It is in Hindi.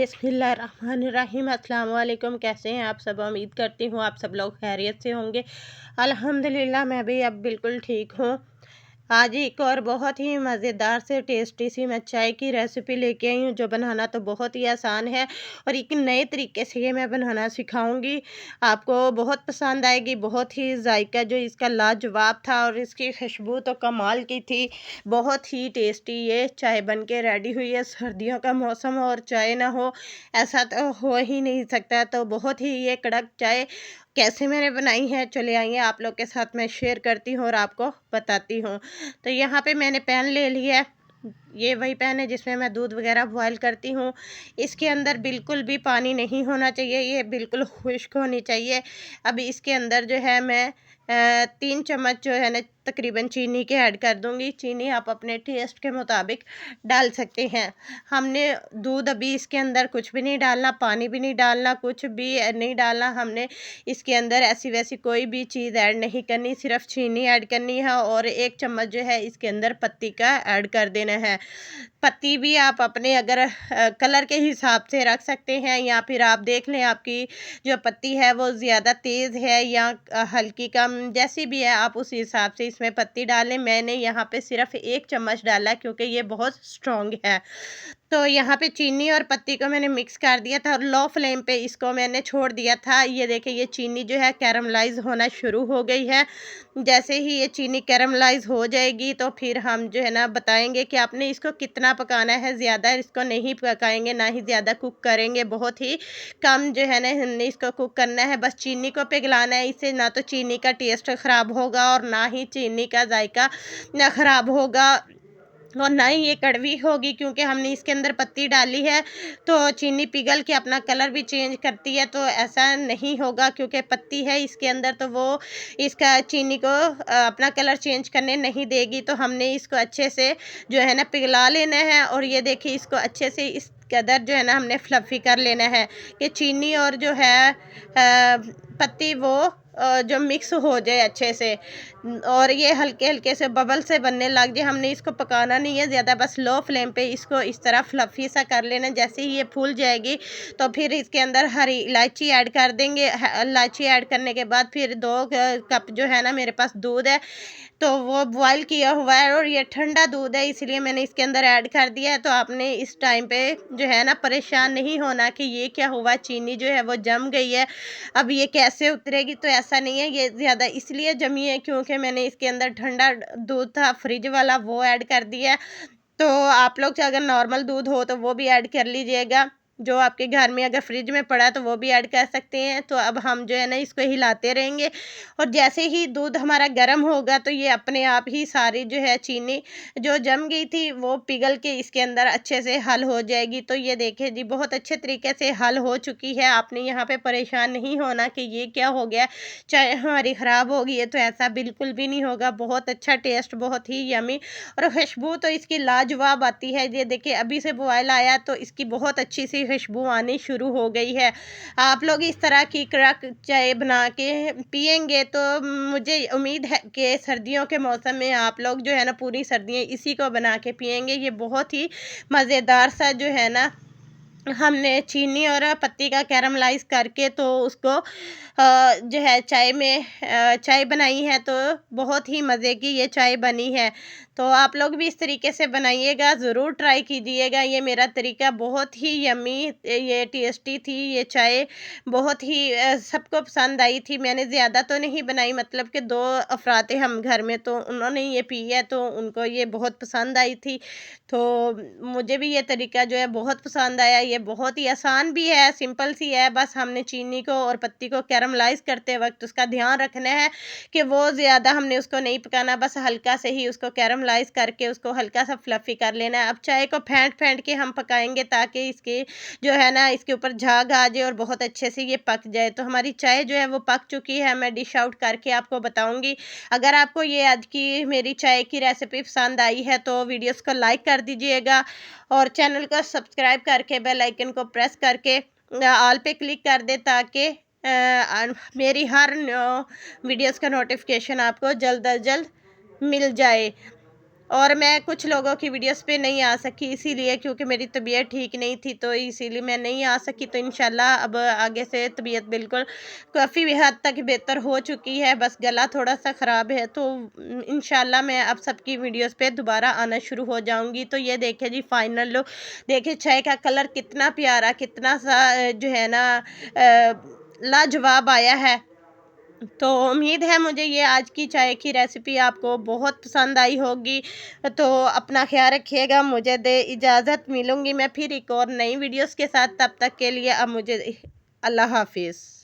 बिस्मिल्लाहिर्रहमानिर्रहीम। अस्सलाम वालेकुम। कैसे हैं आप सब? उम्मीद करती हूँ आप सब लोग खैरियत से होंगे। अल्हम्दुलिल्लाह मैं भी अब बिल्कुल ठीक हूँ। आज एक और बहुत ही मज़ेदार से टेस्टी सी मैं चाय की रेसिपी लेके आई हूँ, जो बनाना तो बहुत ही आसान है और एक नए तरीके से ये मैं बनाना सिखाऊंगी। आपको बहुत पसंद आएगी। बहुत ही जायका जो इसका लाजवाब था और इसकी खुशबू तो कमाल की थी। बहुत ही टेस्टी ये चाय बन के रेडी हुई है। सर्दियों का मौसम और चाय ना हो ऐसा तो हो ही नहीं सकता। तो बहुत ही ये कड़क चाय कैसे मैंने बनाई है, चले आइए आप लोग के साथ मैं शेयर करती हूँ और आपको बताती हूँ। तो यहाँ पे मैंने पैन ले लिया है। ये वही पैन है जिसमें मैं दूध वगैरह बॉयल करती हूँ। इसके अंदर बिल्कुल भी पानी नहीं होना चाहिए, ये बिल्कुल खुश्क होनी चाहिए। अब इसके अंदर जो है मैं 3 चम्मच जो है ना तकरीबन चीनी के ऐड कर दूँगी। चीनी आप अपने टेस्ट के मुताबिक डाल सकते हैं। हमने दूध अभी इसके अंदर कुछ भी नहीं डालना, पानी भी नहीं डालना, कुछ भी नहीं डालना। हमने इसके अंदर ऐसी वैसी कोई भी चीज़ ऐड नहीं करनी, सिर्फ चीनी ऐड करनी है और 1 चम्मच जो है इसके अंदर पत्ती का ऐड कर देना है। पत्ती भी आप अपने अगर कलर के हिसाब से रख सकते हैं या फिर आप देख लें आपकी जो पत्ती है वो ज़्यादा तेज़ है या हल्की कम, जैसी भी है आप उस हिसाब से इसमें पत्ती डालें। मैंने यहाँ पे सिर्फ 1 चम्मच डाला क्योंकि ये बहुत स्ट्रॉन्ग है। तो यहाँ पे चीनी और पत्ती को मैंने मिक्स कर दिया था और लो फ्लेम पे इसको मैंने छोड़ दिया था। ये देखिए ये चीनी जो है कैरमलाइज़ होना शुरू हो गई है। जैसे ही ये चीनी कैरमलाइज़ हो जाएगी तो फिर हम जो है ना बताएंगे कि आपने इसको कितना पकाना है। ज़्यादा इसको नहीं पकाएंगे, ना ही ज़्यादा कुक करेंगे, बहुत ही कम जो है ना हमने इसको कुक करना है। बस चीनी को पिघलाना है। इससे ना तो चीनी का टेस्ट ख़राब होगा और ना ही चीनी का जायका ना ख़राब होगा और ना ही ये कड़वी होगी, क्योंकि हमने इसके अंदर पत्ती डाली है तो चीनी पिघल के अपना कलर भी चेंज करती है। तो ऐसा नहीं होगा क्योंकि पत्ती है इसके अंदर, तो वो इसका चीनी को अपना कलर चेंज करने नहीं देगी। तो हमने इसको अच्छे से जो है ना पिघला लेना है और ये देखिए इसको अच्छे से इस कदर जो है ना हमने फ्लफ़ी कर लेना है कि चीनी और जो है पत्ती वो जो मिक्स हो जाए अच्छे से और ये हल्के हल्के से बबल से बनने लग जाए। हमने इसको पकाना नहीं है ज़्यादा, बस लो फ्लेम पे इसको इस तरह फ्लफ़ी सा कर लेना। जैसे ही ये फूल जाएगी तो फिर इसके अंदर हरी इलायची ऐड कर देंगे। इलायची ऐड करने के बाद फिर 2 कप जो है ना मेरे पास दूध है तो वो बॉयल किया हुआ है और ये ठंडा दूध है, इसलिए मैंने इसके अंदर ऐड कर दिया है। तो आपने इस टाइम पे जो है ना परेशान नहीं होना कि ये क्या हुआ, चीनी जो है वो जम गई है, अब ये कैसे उतरेगी। तो ऐसा नहीं है, ये ज़्यादा इसलिए जमी है क्योंकि मैंने इसके अंदर ठंडा दूध था फ्रिज वाला वो ऐड कर दिया है। तो आप लोग चाहे अगर नॉर्मल दूध हो तो वो भी ऐड कर लीजिएगा। जो आपके घर में अगर फ्रिज में पड़ा है तो वो भी ऐड कर सकते हैं। तो अब हम जो है ना इसको हिलाते रहेंगे और जैसे ही दूध हमारा गर्म होगा तो ये अपने आप ही सारी जो है चीनी जो जम गई थी वो पिघल के इसके अंदर अच्छे से हल हो जाएगी। तो ये देखिए जी बहुत अच्छे तरीके से हल हो चुकी है। आपने यहाँ पे परेशान नहीं होना कि ये क्या हो गया, चाय हमारी ख़राब हो गई है, तो ऐसा बिल्कुल भी नहीं होगा। बहुत अच्छा टेस्ट, बहुत ही यमी और खुशबू तो इसकी लाजवाब आती है। ये देखिए अभी से बॉयल आया तो इसकी बहुत अच्छी सी खुशबू आनी शुरू हो गई है। आप लोग इस तरह की कड़क चाय बना के पिएंगे तो मुझे उम्मीद है कि सर्दियों के मौसम में आप लोग जो है ना पूरी सर्दियाँ इसी को बना के पिएंगे। ये बहुत ही मज़ेदार सा जो है ना हमने चीनी और पत्ती का कैरमलाइज़ करके तो उसको जो है चाय में चाय बनाई है। तो बहुत ही मज़े की ये चाय बनी है। तो आप लोग भी इस तरीके से बनाइएगा, ज़रूर ट्राई कीजिएगा। ये मेरा तरीका बहुत ही यम्मी ये टेस्टी थी। ये चाय बहुत ही सबको पसंद आई थी। मैंने ज़्यादा तो नहीं बनाई, मतलब कि 2 अफ़राद थे हम घर में तो उन्होंने ये पी है तो उनको ये बहुत पसंद आई थी। तो मुझे भी ये तरीका जो है बहुत पसंद आया। ये बहुत ही आसान भी है, सिंपल सी है। बस हमने चीनी को और पत्ती को कैरमलाइज़ करते वक़्त उसका ध्यान रखना है कि वो ज़्यादा हमने उसको नहीं पकाना, बस हल्का से ही उसको कैरमलाइज़ करके उसको हल्का सा फ्लफ़ी कर लेना है। अब चाय को फेंट-फेंट के हम पकाएँगे ताकि इसके जो है ना इसके ऊपर झाग आ जाए और बहुत अच्छे से ये पक जाए। तो हमारी चाय जो है वो पक चुकी है, मैं डिश आउट करके आपको बताऊँगी। अगर आपको ये आज की मेरी चाय की रेसिपी पसंद आई है तो वीडियोज़ को लाइक कर दीजिएगा और चैनल को सब्सक्राइब करके बेल आइकन को प्रेस करके ऑल पे क्लिक कर दें ताकि मेरी हर वीडियोज़ का नोटिफिकेशन आपको जल्द अज जल्द मिल जाए। और मैं कुछ लोगों की वीडियोस पे नहीं आ सकी इसीलिए, क्योंकि मेरी तबीयत ठीक नहीं थी, तो इसीलिए मैं नहीं आ सकी। तो इंशाल्लाह अब आगे से तबीयत बिल्कुल काफ़ी हद तक बेहतर हो चुकी है, बस गला थोड़ा सा ख़राब है। तो इंशाल्लाह मैं अब सबकी वीडियोस पे दोबारा आना शुरू हो जाऊंगी। तो ये देखे जी फाइनल लुक, देखिए चाय का कलर कितना प्यारा, कितना सा जो है ना लाजवाब आया है। तो उम्मीद है मुझे ये आज की चाय की रेसिपी आपको बहुत पसंद आई होगी। तो अपना ख्याल रखिएगा, मुझे दे इजाज़त, मिलूँगी मैं फिर एक और नई वीडियोस के साथ। तब तक के लिए अब मुझे अल्लाह हाफिज़।